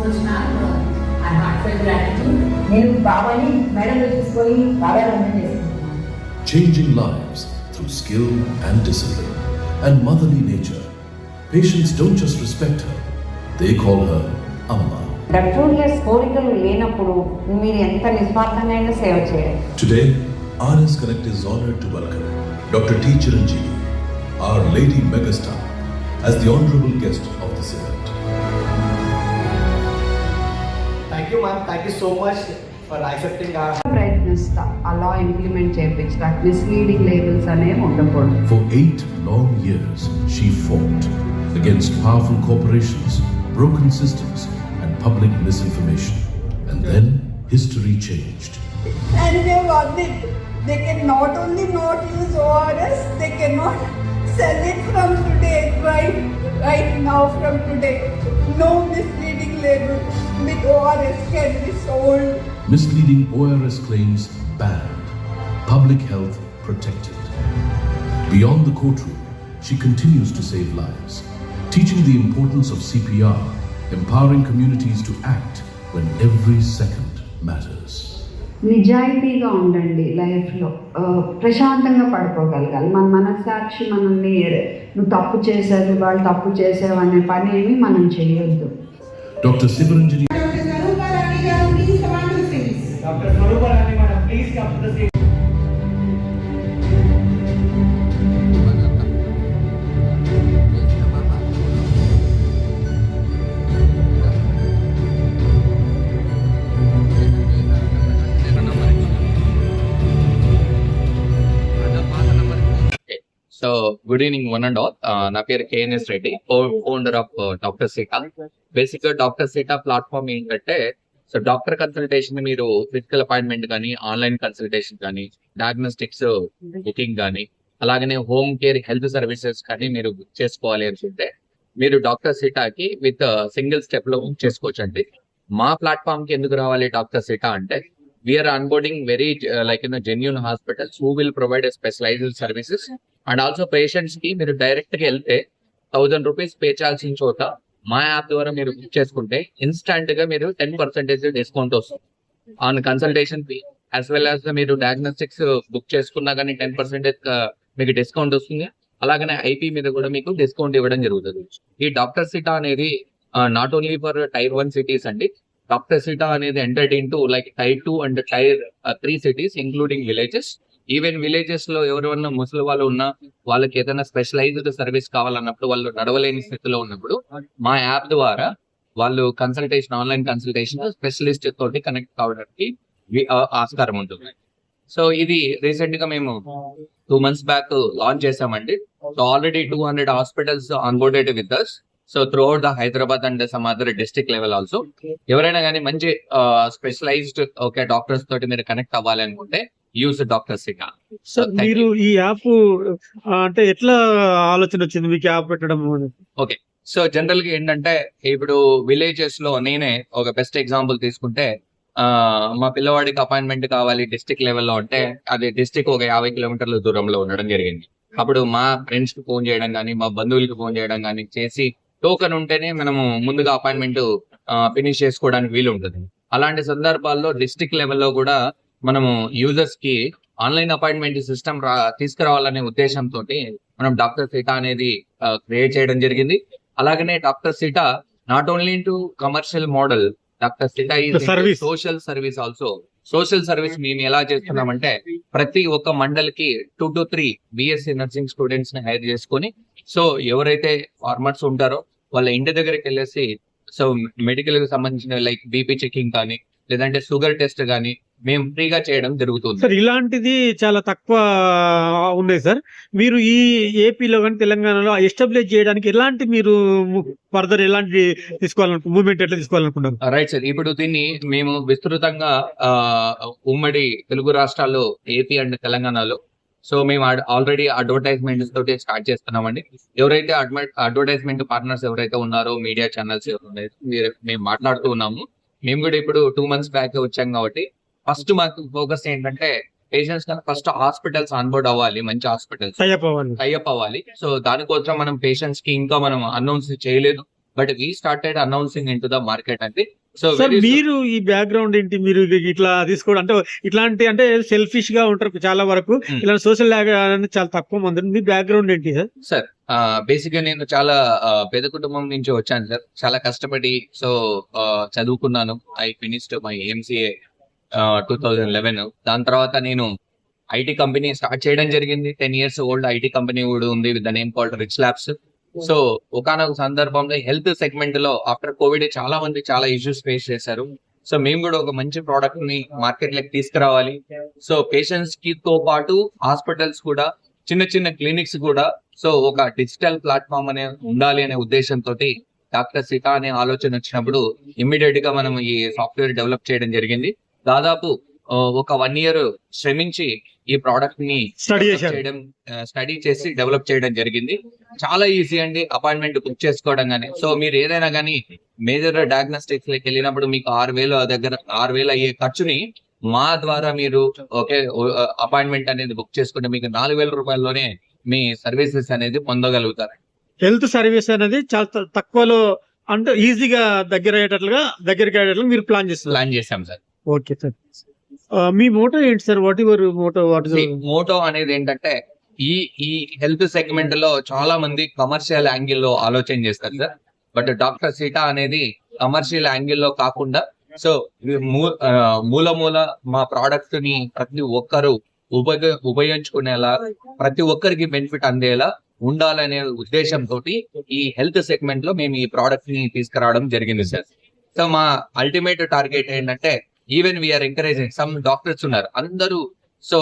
English ma'am. I heartfelt gratitude. నేను బాబాని madam తీసుకొని బాగా రన్ చేస్తున్నాను. Changing lives through skill and discipline and motherly nature. Patients don't just respect her, they call her Amma. Drugless కోరికలు లేనప్పుడు మీరు ఎంత నిస్వార్థంగా సేవ చేయాలి. Today, RS Connect is honored to welcome Dr. T. Chiranjeevi, Our Lady Megastar, as the honorable guest of this event. Thank you, ma'am. Thank you so much for accepting our. ప్రయత్నిస్తా అలా implement చేయించా misleading labels అనేవి ఉండకూడదు. For 8 long years, she fought against powerful corporations, broken systems, and public misinformation. And then history changed. And they want it. They can not only not use ORS, they cannot sell it from today, right now from today. No misleading label with ORS can be sold. Misleading ORS claims banned, public health protected. Beyond the courtroom, she continues to save lives, teaching the importance of CPR, empowering communities to act when every second matters. నిజాయితీగా ఉండండి లైఫ్లో, ప్రశాంతంగా పడుకోగలగాలి. మన మనస్సాక్షి మనల్ని నువ్వు తప్పు చేసావు వాళ్ళు తప్పు చేసావు అనే పని ఏమి మనం చేయొద్దు. Dr. Sivaranjani. Dr. Swaruparani, madam, please come to the stage. So good evening one and all. నా పేరు KNS Reddy, founder of doctor Seeta. Basic గా డాక్టర్ సీటా ప్లాట్ఫామ్ ఏంటంటే, సో డాక్టర్ కన్సల్టేషన్ మీరు ఫిజికల్ అపాయింట్మెంట్ కానీ, ఆన్లైన్ కన్సల్టేషన్ కానీ, డయాగ్నోస్టిక్స్ బుకింగ్ కానీ, అలాగనే home care health services కానీ మీరు బుక్ చేసుకోవాలి అనుకుంటే మీరు డాక్టర్ సీటాకి విత్ సింగిల్ స్టెప్ లో బుక్ చేసుకోవచ్చు అండి. మా ప్లాట్ఫామ్ కి ఎందుకు రావాలి డాక్టర్ సీటా అంటే, we are onboarding very like genuine hospitals who will provide specialised services. And also patients కి మీరు డైరెక్ట్ గా వెళ్తే 1000 రూపీస్ పే చేయాల్సిన చోట మా యాప్ ద్వారా మీరు బుక్ చేసుకుంటే ఇన్స్టాంట్ గా మీరు 10% డిస్కౌంట్ వస్తుంది on consultation fee. As well as మీరు డయాగ్నోస్టిక్స్ బుక్ చేసుకున్నా కానీ 10% మీకు డిస్కౌంట్ వస్తుంది. అలాగనే ఐపీ మీద కూడా మీకు డిస్కౌంట్ ఇవ్వడం జరుగుతుంది. ఈ డాక్టర్ సీటా అనేది not only for tier 1 cities అండి. డాక్టర్ సీటా అనేది entered into like tier 2 and tier 3 cities including villages. Even villages లో ఎవరైనా ముసలి వాళ్ళు ఉన్నా, వాళ్ళకి ఏదైనా స్పెషలైజ్డ్ సర్వీస్ కావాలన్నప్పుడు, వాళ్ళు నడవలేని స్థితిలో ఉన్నప్పుడు మా యాప్ ద్వారా వాళ్ళు కన్సల్టేషన్, ఆన్లైన్ కన్సల్టేషన్ స్పెషలిస్ట్ తోటి కనెక్ట్ కావడానికి ఆస్కారం ఉంటుంది. సో ఇది రీసెంట్ గా మేము 2 months బ్యాక్ లాంచ్ చేసామండి. So already 200 hospitals ఆన్బోర్డెడ్ with us. So through out the Hyderabad and some other district level also. ఎవరైనా కానీ మంచి స్పెషలైజ్డ్ ఓకే డాక్టర్స్ తోటి మీరు కనెక్ట్ అవ్వాలి అనుకుంటే యూజ్ డాక్టర్ సీటా. సో మీరు ఈ యాప్ అంటే ఎట్లా ఆలోచన వచ్చింది మీకు యాప్ పెట్టడం? ఓకే, సో జనరల్ గా ఏంటంటే, ఇప్పుడు విలేజెస్ లో నేనే ఒక బెస్ట్ ఎగ్జాంపుల్ తీసుకుంటే, మా పిల్లవాడికి అపాయింట్మెంట్ కావాలి డిస్ట్రిక్ట్ లెవెల్లో అంటే, అది డిస్ట్రిక్ట్ ఒక 50 కిలోమీటర్ల దూరంలో ఉండడం జరిగింది. అప్పుడు మా ఫ్రెండ్స్ కి ఫోన్ చేయడం కానీ, మా బంధువులకి ఫోన్ చేయడం కానీ చేసి, టోకెన్ ఉంటేనే మనము ముందుగా అపాయింట్మెంట్ ఫినిష్ చేసుకోవడానికి వీలు ఉంటుంది. అలాంటి సందర్భాల్లో డిస్ట్రిక్ట్ లెవెల్లో కూడా మనము యూజర్స్ కి ఆన్లైన్ అపాయింట్మెంట్ సిస్టమ్ తీసుకురావాలనే ఉద్దేశంతో మనం డాక్టర్ సీటా అనేది క్రియేట్ చేయడం జరిగింది. అలాగనే doctor Seeta not only to commercial model, doctor Seeta is social service also. Social service మేము ఎలా చేస్తున్నామంటే, ప్రతి ఒక్క మండలికి 2 to 3 బిఎస్సీ నర్సింగ్ స్టూడెంట్స్ ని హైర్ చేసుకొని, సో ఎవరైతే ఫార్మర్స్ ఉంటారో వాళ్ళ ఇంటి దగ్గరికి వెళ్ళేసి, సో మెడికల్ కి సంబంధించిన లైక్ బీపీ చెకింగ్ కానీ, లేదంటే షుగర్ టెస్ట్ కానీ మేము ఫ్రీగా చేయడం జరుగుతుంది. సార్ ఇలాంటిది చాలా తక్కువ ఉన్నాయి సార్. మీరు ఈ ఏపీలో కానీ తెలంగాణలో ఎస్టాబ్లిష్ చేయడానికి ఎలాంటి మీరు ఫర్దర్ ఎలాంటి మూవ్మెంట్ ఎట్లా తీసుకోవాలనుకున్నారు? రైట్ సార్, ఇప్పుడు దీన్ని మేము విస్తృతంగా ఉమ్మడి తెలుగు రాష్ట్రాల్లో ఏపీ అండ్ తెలంగాణలో సో మేము ఆల్రెడీ అడ్వర్టైజ్మెంట్స్ తోటి స్టార్ట్ చేస్తున్నామండి. ఎవరైతే అడ్వర్టైజ్మెంట్ పార్ట్నర్స్ ఎవరైతే ఉన్నారో, మీడియా ఛానల్స్ మేము మాట్లాడుతూ ఉన్నాము. మేము కూడా ఇప్పుడు 2 months బ్యాక్ వచ్చాం కాబట్టి ఫస్ట్ మాకు ఫోకస్ ఏంటంటే, పేషెంట్స్ కన్నా ఫస్ట్ హాస్పిటల్స్ ఆన్బోర్డ్ అవ్వాలి, మంచి హాస్పిటల్స్ టైఅప్ అవ్వాలి. సో దానికోసం మనం పేషెంట్స్ కి ఇంకా మనం అనౌన్స్ చేయలేదు. But we started announcing in to the market అండి. సో సార్ మీరు ఈ బ్యాక్గ్రౌండ్ ఏంటి, మీరు ఇట్లా తీసుకోవడం అంటే ఇట్లాంటి అంటే సెల్ఫిష్ గా ఉంటారు చాలా వరకు, ఇలాంటి సోషల్ అనేది చాలా తక్కువ మంది. మీ బ్యాక్గ్రౌండ్ ఏంటి సార్? సార్ బేసిక్ గా నేను చాలా పేద కుటుంబం నుంచి వచ్చాను సార్. చాలా కష్టపడి చదువుకున్నాను. I finished my MCA 2011. దాని తర్వాత నేను ఐటీ కంపెనీ స్టార్ట్ చేయడం జరిగింది. 10 years ఓల్డ్ ఐటీ కంపెనీ కూడా ఉంది with the name called rich labs. So ఒకనొక సందర్భంలో హెల్త్ సెగ్మెంట్ లో ఆఫ్టర్ కోవిడ్ చాలా మంది చాలా ఇష్యూస్ ఫేస్ చేశారు. సో మేము కూడా ఒక మంచి ప్రోడక్ట్ ని మార్కెట్ లోకి తీసుకురావాలి. సో పేషెంట్స్ కి తో పాటు హాస్పిటల్స్ కూడా, చిన్న చిన్న క్లినిక్స్ కూడా సో ఒక డిజిటల్ ప్లాట్ఫామ్ అనే ఉండాలి అనే ఉద్దేశంతో డాక్టర్ సిటా అనే ఆలోచన వచ్చినప్పుడు ఇమ్మీడియట్ గా మనం ఈ సాఫ్ట్వేర్ డెవలప్ చేయడం జరిగింది. దాదాపు ఒక 1 year శ్రమించి ఈ ప్రోడక్ట్ ని స్టడీ చేసి డెవలప్ చేయడం జరిగింది. చాలా ఈజీ అండి అపాయింట్మెంట్ బుక్ చేసుకోవడం కానీ. సో మీరు ఏదైనా కానీ మేజర్ డయాగ్నోస్టిక్స్ లకి వెళ్ళినప్పుడు మీకు 6,000 అయ్యే ఖర్చుని మా ద్వారా మీరు అపాయింట్మెంట్ అనేది బుక్ చేసుకుంటే మీకు 4,000 రూపాయల్లోనే మీ సర్వీసెస్ అనేది పొందగలుగుతారు. హెల్త్ సర్వీస్ అనేది చాలా తక్కువలో అంటే ఈజీగా దగ్గరికి అయ్యేటట్లు మీరు ప్లాన్ చేసాం సార్. Okay sir. మీ మోటో ఏంటి sir? What your motto? Motto అనేది ఏంటంటే ఈ హెల్త్ సెగ్మెంట్ లో చాలా మంది కమర్షియల్ యాంగిల్ లో ఆలోచన చేస్తారు సార్. బట్ డాక్టర్ సిటా అనేది కమర్షియల్ యాంగిల్ లో కాకుండా సో మూల మా ప్రోడక్ట్ ని ప్రతి ఒక్కరు ఉపయోగించుకునేలా, ప్రతి ఒక్కరికి బెనిఫిట్ అందేలా ఉండాలనే ఉద్దేశంతో ఈ హెల్త్ సెగ్మెంట్ లో మేము ఈ ప్రోడక్ట్ ని తీసుకురావడం జరిగింది సార్. సో మా అల్టిమేట్ టార్గెట్ ఏంటంటే even we are encouraging some doctors ఉన్నారు అందరూ. సో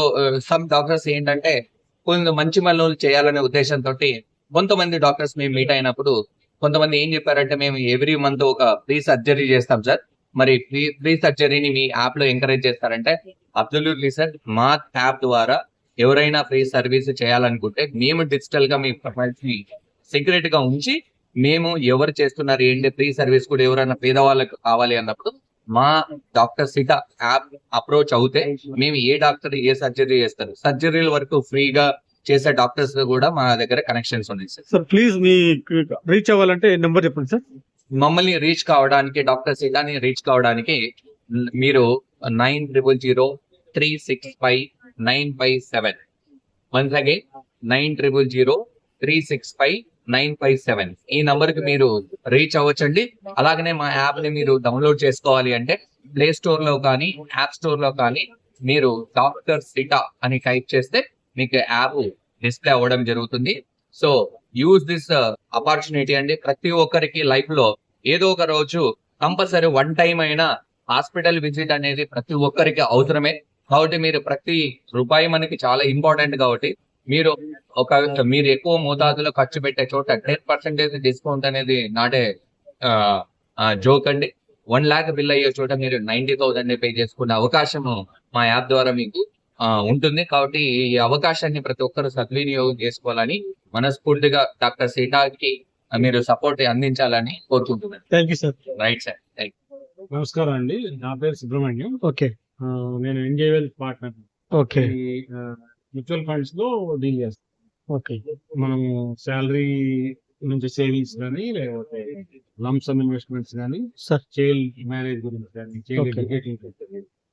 సమ్ డాక్టర్స్ ఏంటంటే కొంత మంచి పనులు చేయాలనే ఉద్దేశంతో కొంతమంది డాక్టర్స్ మేము మీట్ అయినప్పుడు కొంతమంది ఏం చెప్పారంటే మేము ఎవ్రీ మంత్ ఒక ఫ్రీ సర్జరీ చేస్తాం సార్. మరి ఫ్రీ సర్జరీని మీ యాప్ లో ఎంకరేజ్ చేస్తారంటే అబ్సల్యూట్లీ సార్. మా యాప్ ద్వారా ఎవరైనా ఫ్రీ సర్వీస్ చేయాలనుకుంటే మేము డిజిటల్ గా మీ ప్రొఫైల్స్ ని సీక్రెట్ గా ఉంచి మేము ఎవరు చేస్తున్నారు ఏంటి ఫ్రీ సర్వీస్ కూడా ఎవరైనా పేదవాళ్ళకి కావాలి అన్నప్పుడు మా డాక్టర్ సిటా యాప్ అప్రోచ్ అవుతే మేము ఏ డాక్టర్ ఏ సర్జరీ చేస్తారు, సర్జరీల వరకు ఫ్రీగా చేసే డాక్టర్స్ కూడా మా దగ్గర కనెక్షన్స్ ఉన్నాయి sir. Sir please me reach అవ్వాలంటే నెంబర్ చెప్పండి సార్. మమ్మల్ని రీచ్ కావడానికి, డాక్టర్ సిటాని రీచ్ కావడానికి మీరు 9003659557 వన్స్ అగైన్ 9003659557 ఈ నంబర్ కి మీరు రీచ్ అవ్వచ్చండి. అలాగనే మా యాప్ ని మీరు డౌన్లోడ్ చేసుకోవాలి అంటే ప్లే స్టోర్ లో కానీ యాప్ స్టోర్ లో కానీ మీరు డాక్టర్ సిటా అని టైప్ చేస్తే మీకు యాప్ డిస్ప్లే అవ్వడం జరుగుతుంది. సో యూజ్ దిస్ ఆపర్చునిటీ అండి. ప్రతి ఒక్కరికి లైఫ్ లో ఏదో ఒక రోజు కంపల్సరీ 1 time అయినా హాస్పిటల్ విజిట్ అనేది ప్రతి ఒక్కరికి అవసరమే. కాబట్టి మీరు ప్రతి రూపాయి మనకి చాలా ఇంపార్టెంట్. కాబట్టి మీరు ఎక్కువ మోతాదులో ఖర్చు పెట్టే చోట 10% డిస్కౌంట్ అనేది నాటే జోక్ అండి. 1 lakh బిల్ అయ్యే చోట మీరు 90,000 పే చేసుకునే అవకాశం మా యాప్ ద్వారా మీకు ఉంటుంది. కాబట్టి ఈ అవకాశాన్ని ప్రతి ఒక్కరు సద్వినియోగం చేసుకోవాలని మనస్ఫూర్తిగా డాక్టర్ సిటాకి మీరు సపోర్ట్ అందించాలని కోరుకుంటున్నాను. Thank you sir. Right sir. Thank you. నమస్కారం అండి, నా పేరు సుబ్రహ్మణ్యం. ఓకే. నేను ఎన్జేవెల్ పార్ట్నర్. ఓకే. మ్యూచువల్ ఫండ్స్ లో డీల్ చేస్తాం. ఓకే. మనము శాలరీ నుంచి సేవింగ్స్ కానీ లేకపోతే లంసమ్ ఇన్వెస్ట్మెంట్స్ కానీ, చైల్డ్ మ్యారేజ్ గురించి కానీ, చైల్డ్ ఎడ్యుకేషన్,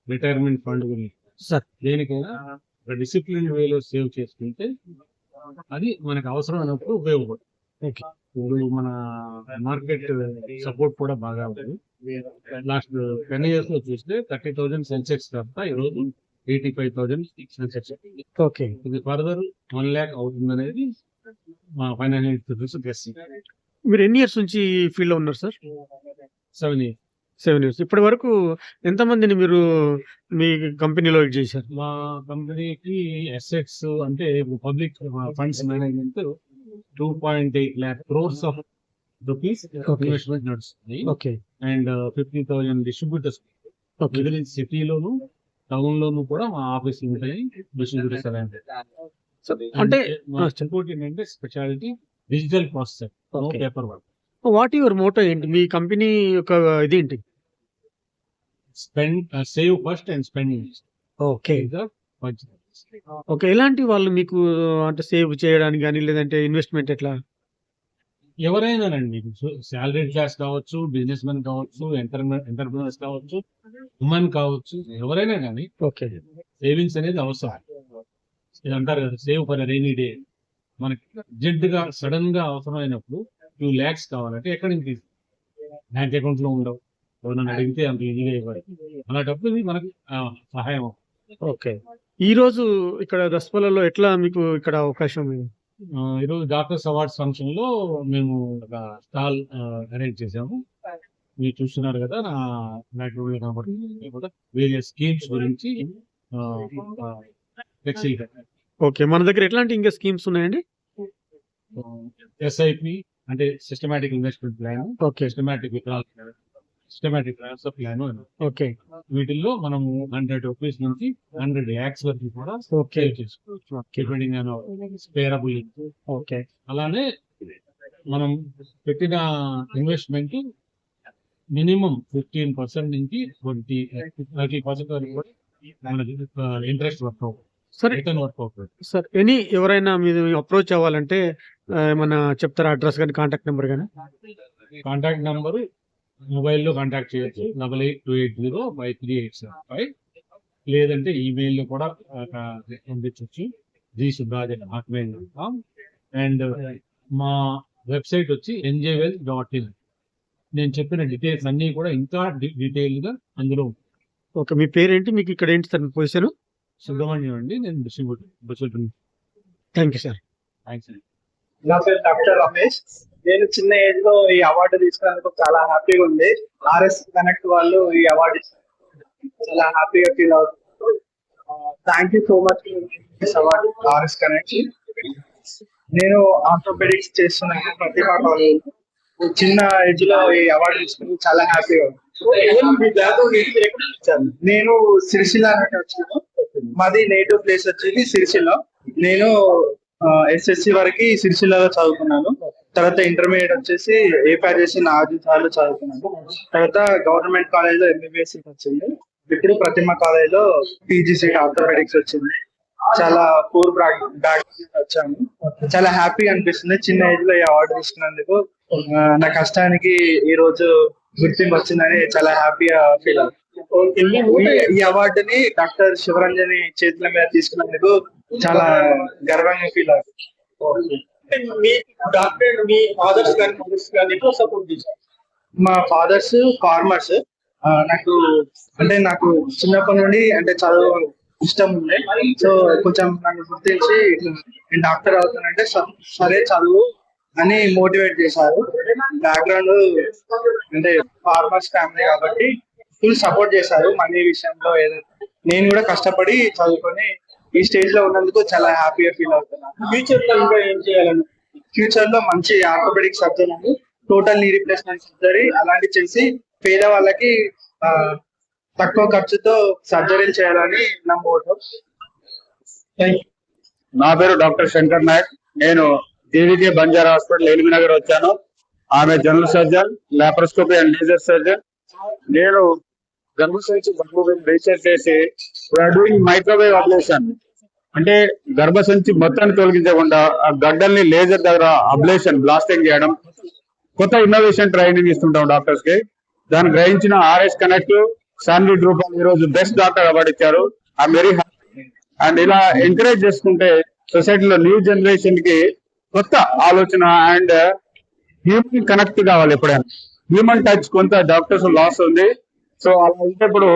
రిటైర్మెంట్ ఫండ్ గురించి సార్ దేనికైనా ఒక డిసిప్లిన్ వేలో సేవ్ చేసుకుంటే అది మనకు అవసరం అయినప్పుడు ఉపయోగపడుతుంది. ఇప్పుడు మన మార్కెట్ సపోర్ట్ కూడా బాగా ఉంటుంది. లాస్ట్ 10 years లో చూస్తే 30,000 సెన్సెక్స్ తప్ప ఈరోజు 85,000 సెన్సెక్స్. ఓకే. ఇది ఫర్దర్ 1 lakh అవుతుంది అనేది మా ఫైనాన్షియల్ ఇన్స్టిట్యూట్స్ గెస్సింగ్. మీరు ఎన్ని ఇయర్స్ నుంచి ఫీల్డ్ లో ఉన్నారు సార్? 7 years. 7 years. ఇప్పటి వరకు ఎంతమందిని మీరు మీ కంపెనీలో చేశారు? మా కంపెనీకి అసెట్స్ అంటే public funds management 2.8 lakh crores of rupees investment నడుస్తుంది. ఓకే. అండ్ 50,000 డిస్ట్రిబ్యూటర్స్ విదిన్ సిటీలోను టౌన్ లోను కూడా మా ఆఫీస్ ఉంటాయి. డిస్ట్రిబ్యూటర్స్ అంటే ఇంకోటి ఏంటంటే speciality digital processor, no paper work. What your motto ఏంటి? మీ కంపెనీ యొక్క ఇదేంటి? Save first and spend. Okay. Okay. ఎలాంటి వాళ్ళు మీకు అంటే సేవ్ చేయడానికి కానీ లేదంటే ఇన్వెస్ట్మెంట్ ఎట్లా? ఎవరైనానండి, శాలరీ క్లాస్ కావచ్చు, బిజినెస్ మెన్ కావచ్చు, ఎంటర్ప్రినర్స్ కావచ్చు, ఉమెన్ కావచ్చు, ఎవరైనా కానీ ఓకే. సేవింగ్స్ అనేది అవసరం. ఇది అంటారు కదా, సేవ్ ఫర్ రెయినీ డే. మనకి అర్జెంట్ గా సడన్ గా అవసరమైనప్పుడు 2 lakhs కావాలంటే ఎక్కడి నుంచి బ్యాంక్ అకౌంట్ లో ఉండవు, ఎవరైనా అడిగితే అంత ఈజీగా ఇవ్వరు. అలాంటప్పుడు ఇది మనకి సహాయం. ఓకే. ఈ రోజు ఇక్కడ దసపల్లలో ఎట్లా మీకు ఇక్కడ అవకాశం? ఈరోజు డాక్టర్స్ అవార్డ్స్ ఫంక్షన్ లో మేము ఒక స్టాల్ అరేంజ్ చేసాము. మీరు చూస్తున్నారు కదా నాకు కాబట్టి కూడా వేరియస్ స్కీమ్స్ గురించి ఫ్లెక్సీ. ఓకే. మన దగ్గర ఎట్లాంటి ఇంకా స్కీమ్స్ ఉన్నాయండి? ఎస్ఐపి అంటే systematic investment plan, okay. Systematic withdrawal plan, systematic transfer plan. Okay. వీటిల్లో మనము 100 rupees నుంచి 100 lakhs వరకు కూడా ఓకే. సేవ్ చేసుకోవచ్చు, డిపెండింగ్ ఆన్ స్పేరబుల్. ఓకే. అలానే మనం పెట్టిన ఇన్వెస్ట్మెంట్ మినిమం 15% నుంచి 30% వరకు కూడా మనకి ఇంట్రెస్ట్ వర్క్ అవుతుంది, సరే రిటర్న్ వర్క్ అవుతుంది. సార్, ఎవరైనా మీరు అప్రోచ్ అవ్వాలంటే ఏమన్నా చెప్తారా? అడ్రస్ కానీ కాంటాక్ట్ నెంబర్ కానీ? కాంటాక్ట్ నంబరు మొబైల్లో కాంటాక్ట్ చేయొచ్చు, 8828053875. లేదంటే ఈమెయిల్లో కూడా పంపించవచ్చు, gsubraj@hotmail.com. అండ్ మా వెబ్సైట్ వచ్చి njwealth.in. నేను చెప్పిన డీటెయిల్స్ అన్ని కూడా ఇంకా డీటెయిల్ గా అందులో ఉంటాయి. ఓకే. మీ పేరేంటి? మీకు ఇక్కడ ఏంటి సార్ పొజిషన్? సుబ్రహ్మణ్యం అండి, నేను distributor. Thank you sir. Thanks అండి. నా పేరు డాక్టర్ రమేష్. నేను చిన్న ఏజ్ లో ఈ అవార్డు తీసుకున్నందుకు చాలా హ్యాపీగా ఉంది. ఆర్ఎస్ కనెక్ట్ వాళ్ళు ఈ అవార్డు చాలా హ్యాపీగా ఫీల్ అవుతుంది. Thank you so much award RS connect. నేను ఆర్థోపెడిక్స్ చేస్తున్నాను ప్రతిభా కాలేజ్. చిన్న ఏజ్ లో ఈ అవార్డు తీసుకుని చాలా హ్యాపీగా ఉంది. నేను సిరిసిల్ల నుండి వచ్చాను. మాది నేటివ్ ప్లేస్ వచ్చేది సిరిసిల్ల. నేను ఎస్ఎస్సి వరకు సిరిసిల్లలో చదువుకున్నాను. తర్వాత ఇంటర్మీడియట్ వచ్చేసి ఏపీజేసి నాజీతాలో చదువుకున్నాను. తర్వాత గవర్నమెంట్ కాలేజ్ లో ఎంబీబీఎస్ సీట్ వచ్చింది. ఇప్పుడు ప్రతిమ కాలేజ్ లో పీజీ సీట్ ఆర్థోపెడిక్స్ వచ్చింది. చాలా పూర్ బ్యాక్ వచ్చాను. చాలా హ్యాపీ అనిపిస్తుంది చిన్న ఏజ్ లో ఈ అవార్డు తీసుకున్నందుకు. నా కష్టానికి ఈ రోజు గుర్తింపు వచ్చిందని చాలా హ్యాపీగా ఫీల్ అవుతుంది. ఈ అవార్డుని డాక్టర్ శివరంజని చేతుల మీద తీసుకున్నందుకు చాలా గర్వంగా ఫీల్ అవుతుంది. మా ఫాదర్స్ ఫార్మర్స్. నాకు చిన్నప్పటి నుండి చదువు ఇష్టం ఉండే. సో కొంచెం నన్ను గుర్తించి నేను డాక్టర్ అవుతానంటే సరే చదువు అని మోటివేట్ చేశారు. బ్యాక్గ్రౌండ్ ఫార్మర్స్ ఫ్యామిలీ కాబట్టి ఫుల్ సపోర్ట్ చేశారు మనీ విషయంలో. నేను కూడా కష్టపడి చదువుకొని ఈ స్టేజ్ లో ఉన్నందుకు చాలా హ్యాపీగా ఫీల్ అవుతున్నాను. ఫ్యూచర్ లో ఇంకా ఏం చేయాలని? ఫ్యూచర్ లో మంచి ఆర్థోపెడిక్ సర్జన్ అని టోటల్ నీ రీప్లేస్మెంట్ సర్జరీ అలాంటి చేసి పేద వాళ్ళకి తక్కువ ఖర్చుతో సర్జరీలు చేయాలని నా మోటో. నా పేరు డాక్టర్ శంకర్ నాయక్. నేను జీవికే బంజారా హాస్పిటల్ ఎలిమినగర్ వచ్చాను. ఆమె general surgeon, laparoscopy and laser surgeon. నేను గర్భసంచి రీసెర్చ్ చేసి డూయింగ్ మైక్రోవేవ్ అబ్లేషన్, అంటే గర్భసంచి మొత్తాన్ని తొలగించకుండా ఆ గడ్డల్ని లేజర్ దగ్గర అబ్లేషన్ బ్లాస్టింగ్ చేయడం. కొత్త ఇన్నోవేషన్ ట్రైనింగ్ ఇస్తుంటాం డాక్టర్స్ కి. దాన్ని గ్రహించిన ఆర్ఎస్ కనెక్ట్ శాండ్విచ్ రూపం ఈ రోజు బెస్ట్ డాక్టర్ అవార్డు ఇచ్చారు. I very happy. అండ్ ఇలా ఎంకరేజ్ చేసుకుంటే సొసైటీలో న్యూ జనరేషన్ కి కొత్త ఆలోచన అండ్ హ్యూమన్ కనెక్ట్ కావాలి. ఎప్పుడైనా హ్యూమన్ టచ్ కొంత డాక్టర్స్ లాస్ ఉంది. సో అలా ఇప్పుడు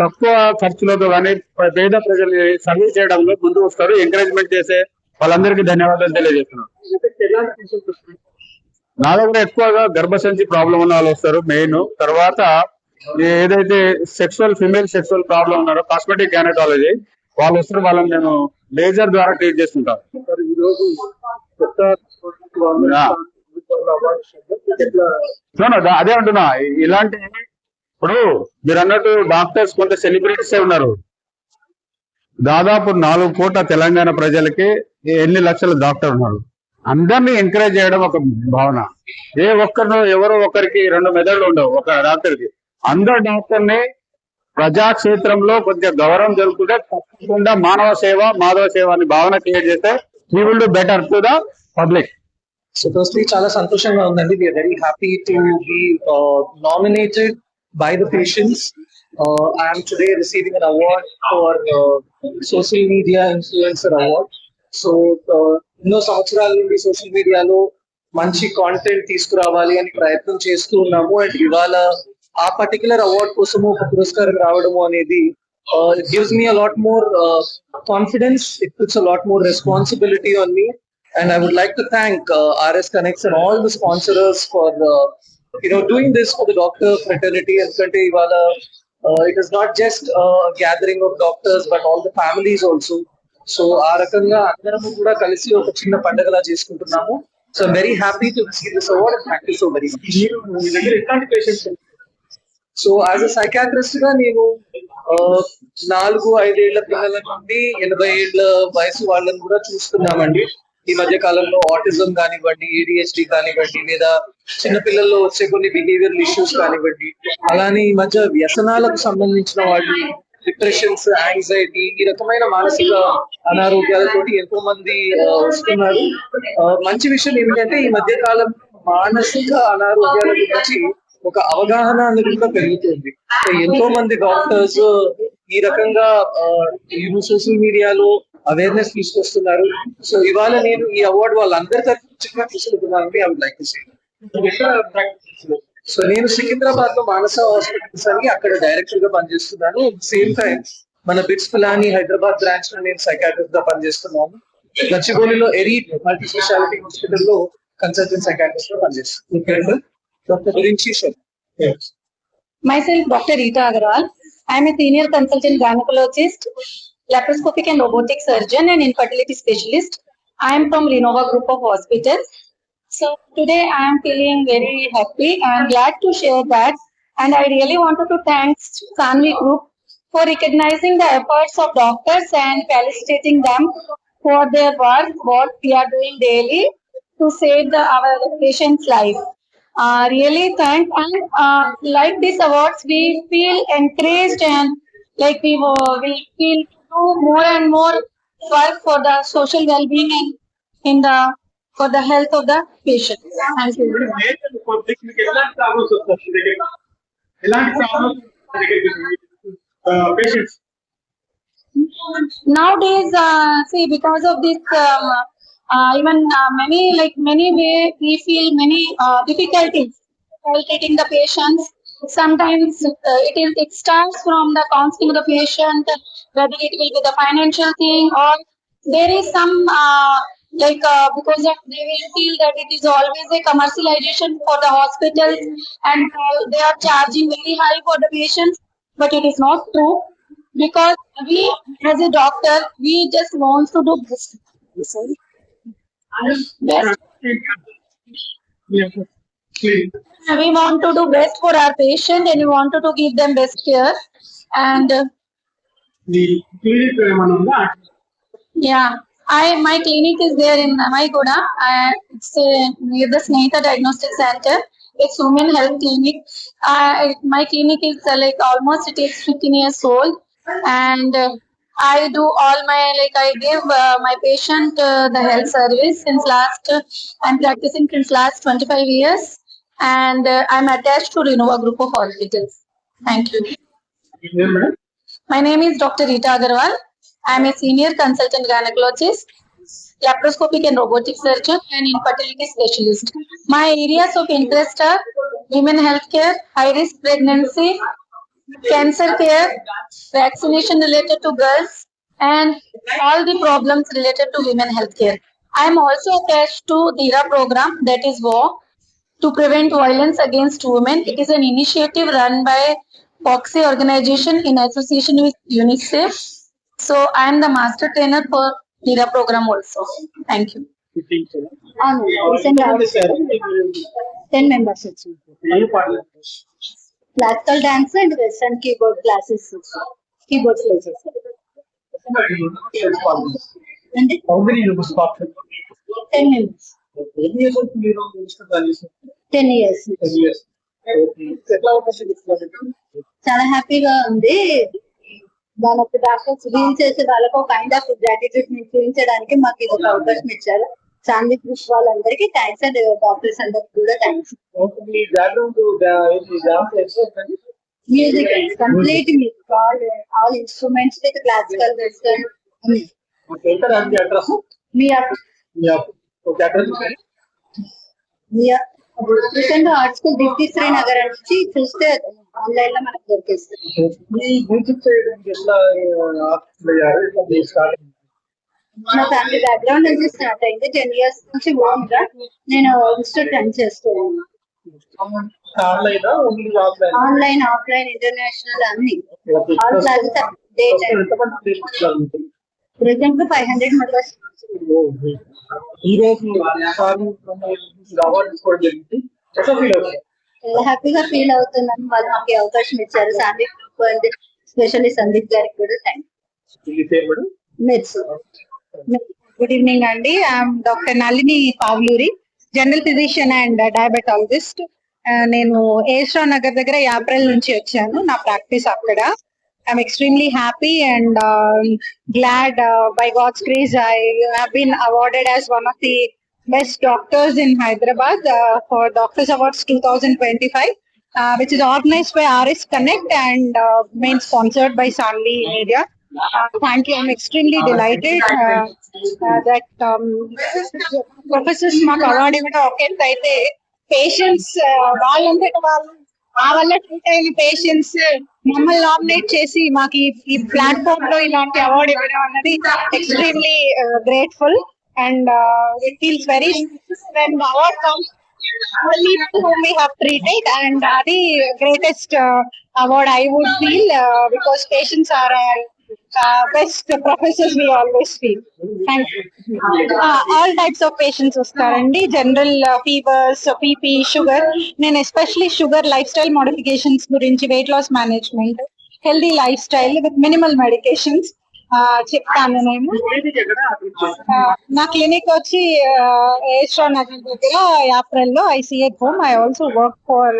తక్కువ ఖర్చులతో కానీ పేద ప్రజల్ని సర్వీస్ చేయడంలో ముందు వస్తారు. ఎంకరేజ్మెంట్ చేసే వాళ్ళందరికీ ధన్యవాదాలు తెలియజేస్తున్నాను. నా దగ్గర ఎక్కువగా గర్భసంచి ప్రాబ్లం ఉన్న వాళ్ళు వస్తారు మెయిన్. తర్వాత ఏదైతే ఫిమేల్ సెక్సువల్ ప్రాబ్లం ఉన్నారో కాస్మెటిక్ గైనకాలజీ వాళ్ళు వస్తారు. వాళ్ళని నేను లేజర్ ద్వారా ట్రీట్ చేస్తుంటాను. అదే అంటున్నా. ఇలాంటి ఇప్పుడు మీరు అన్నట్టు డాక్టర్స్ కొంత సెలబ్రిటీస్ ఉన్నారు. దాదాపు 4 కోట్ల తెలంగాణ ప్రజలకి ఎన్ని లక్షల డాక్టర్ ఉన్నారు. అందరినీ ఎంకరేజ్ చేయడం ఒక భావన. ఎవరో ఒకరికి 2 మెదళ్ళు ఉండవు ఒక డాక్టర్ కి. అందరు డాక్టర్ని ప్రజాక్షేత్రంలో కొద్దిగా గౌరవం జరుపుకుంటే తప్పకుండా మానవ సేవ మాధవ సేవ అని భావన క్రియేట్ చేస్తే he will do better to the public. So firstly, చాలా సంతోషంగా ఉందండి. We are very happy to be nominated by the patients. I am today receiving an award for Social Media Influencer Award. So ఎన్నో సంవత్సరాల నుండి social మీడియాలో మంచి content తీసుకురావాలి అని ప్రయత్నం చేస్తూ ఉన్నాము. అండ్ ఇవాళ ఆ పర్టికులర్ అవార్డ్ కోసము ఒక పురస్కారం రావడము అనేది it gives me a lot more confidence. It puts a lot more responsibility on me. And I would like to thank RS Connects and all the sponsors for doing this for the doctor fraternity. And it is not just a gathering of doctors but all the families also. So ఆ రకంగా అందరము కూడా కలిసి ఒక చిన్న పండుగలా చేసుకుంటున్నాము. So I'm very happy to receive this award and thank you so very much. మీ దగ్గర ఎట్లాంటి patients? So as a psychiatrist గా నేను 4-5 ఏళ్ల పిల్లల నుండి 80 ఏళ్ల వయసు వాళ్ళని కూడా చూస్తున్నామండి. ఈ మధ్య కాలంలో ఆటిజం కానివ్వండి, ADHD కానివ్వండి, లేదా చిన్నపిల్లల్లో వచ్చే కొన్ని బిహేవియరల్ ఇష్యూస్ కానివ్వండి, అలానే ఈ మధ్య వ్యసనాలకు సంబంధించిన వాళ్ళు, డిప్రెషన్స్, యాంగ్జైటీ, ఈ రకమైన మానసిక అనారోగ్యాలతోటి ఎంతో మంది వస్తున్నారు. మంచి విషయం ఏమిటంటే ఈ మధ్య కాలం మానసిక అనారోగ్యాల గురించి ఒక అవగాహన అనేది కూడా పెరుగుతుంది. ఎంతో మంది డాక్టర్స్ ఈ రకంగా సోషల్ మీడియాలో అవేర్నెస్ తీసుకొస్తున్నారు. సో ఇవాళ నేను ఈ అవార్డు వాళ్ళందరి తరఫున తీసుకుంటున్నాను. I would like to say. So నేను సికింద్రాబాద్ లో మానస హాస్పిటల్స్ అని అక్కడ డైరెక్టర్ గా పనిచేస్తున్నాను. సేమ్ టైం మన బిట్స్ పిలాని హైదరాబాద్ బ్రాంచ్ లో నేను సైకాట్రిస్ట్ గా పనిచేస్తున్నాను. గచ్చిబౌలిలో ఎరీట్ మల్టీ స్పెషాలిటీ హాస్పిటల్ లో కన్సల్టెంట్ సైకాట్రిస్ట్ గా పనిచేస్తున్నాను. డాక్టర్ గురించి Myself, Dr. Rita Agarwal. I am a senior consultant gynecologist, laparoscopic and robotic surgeon, and infertility specialist. I am from Renova Group of Hospitals. So today I am feeling very happy and glad to share that. And I really wanted to thank Sanvi Group for recognizing the efforts of doctors and felicitating them for their work, what we are doing daily to save our patient's life. Really thank, and like these awards we feel encouraged and like we will feel do more and more work for the social well-being and for the health of the patient. Thank you. Patients Nowadays, see, because of this, even many way we feel many difficulties while treating the patients. Sometimes it starts from the counseling of the patient, whether it will be the financial thing or there is some because of they will feel that it is always a commercialization for the hospitals and they are charging very high for the patients, but it is not true because we as a doctor we just want to do best. We want to do best for our patient and we want to give them best care and yeah, my clinic is there in Namaiguda. It's near the Snehita Diagnostic Center. It's women health clinic. My clinic is almost it is 15 years old and I do all my I give my patient the health service since I'm practicing since last 25 years and I'm attached to Renova Group of Hospitals. Thank you. My name is Dr. Rita Agarwal. I'm a senior consultant gynecologist, laparoscopic and robotic surgeon and infertility specialist. My areas of interest are women healthcare, high risk pregnancy, cancer care, vaccination related to girls, and all the problems related to women healthcare. I am also attached to DIRA program, that is WAR, to prevent violence against women. It is an initiative run by POXI organization in association with UNICEF. So I am the master trainer for DIRA program also. Thank you. 10 members. Classical dance and western keyboard classes. Keyboard classes. how many members? 10 members. 10 years. చాలా హ్యాపీగా ఉంది. దానికి doctors deal చేసే వాళ్ళకు kind of gratitude చూపించడానికి మాకు ఇది ఒక అవకాశం ఇచ్చారు. శాంతి గ్రూప్ వాళ్ళందరికీ థ్యాంక్స్ అండ్ డాక్టర్స్ అందరికి కూడా థ్యాంక్స్. మీ background music complete music, all instruments with classical western. Address మీ address art school Divya Srinagar నుంచి చూస్తే ఆన్లైన్ లో మనకు దొరికేస్తుంది. మీ మ్యూజిక్ సైడ్ ఎట్లా స్టార్ట్? నా ఫ్యామిలీ బ్యాక్గ్రౌండ్ నుంచి స్టార్ట్ అయింది. 10 years నుంచి ఓన్ గా నేను ఇన్స్టిట్యూట్ రన్ చేస్తున్నాను. Online only offline? Online, offline, international అన్ని all classes day time. Present 500 members. ఈ రోజు అవార్డు తీసుకోవడం జరిగింది. ఎట్లా ఫీల్ అవుతుంది? చాలా హ్యాపీగా ఫీల్ అవుతున్నాను. వాళ్ళు మాకు ఈ అవకాశం ఇచ్చారు. సందీప్ అండ్ స్పెషల్లీ సందీప్ గారికి కూడా థ్యాంక్స్. గుడ్ ఈవినింగ్ అండి. I'm doctor Nalini Pavluri, general physician and diabetologist. నేను ఏస్రా నగర్ దగ్గర ఏప్రిల్ నుంచి వచ్చాను. నా ప్రాక్టీస్ అక్కడ. I'm extremely happy and glad by God's grace I have been awarded as one of the best doctors in Hyderabad for Doctors Awards 2025, which is organized by RS Connect and main sponsored by Sanli Media. Thank you. I'm extremely delighted that professors మాకు award ఇవ్వడం ఒక ఎత్తు అయితే, patients వాళ్ళంతటా వాళ్ళు ఆ వల్ల treat అయిన పేషెంట్స్ మమ్మల్ని నామినేట్ చేసి మాకు ఈ ప్లాట్ఫామ్ లో ఇలాంటి అవార్డు ఇవ్వడం అన్నది extremely grateful. And it feels very when the award comes only to whom we have treated, and the greatest award I would feel because patients are our best professors, we always feel. Thank you. All types of patients vastarandi, general fevers, PP, sugar. Nenu especially sugar lifestyle modifications gurinchi, weight loss management, healthy lifestyle with minimal medications చెప్తాను. నేను నా clinic వచ్చి ఏస్రా నగర్ దగ్గర ఏప్రిల్లో I see at home. I also work for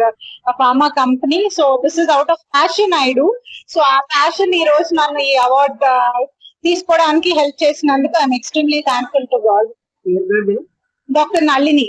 pharma company. So this is out of passion I do. So ఆ passion ఈ రోజు నన్ను ఈ అవార్డ్ తీసుకోవడానికి హెల్ప్ చేసినందుకు I'm extremely thankful to God. Doctor Nalini.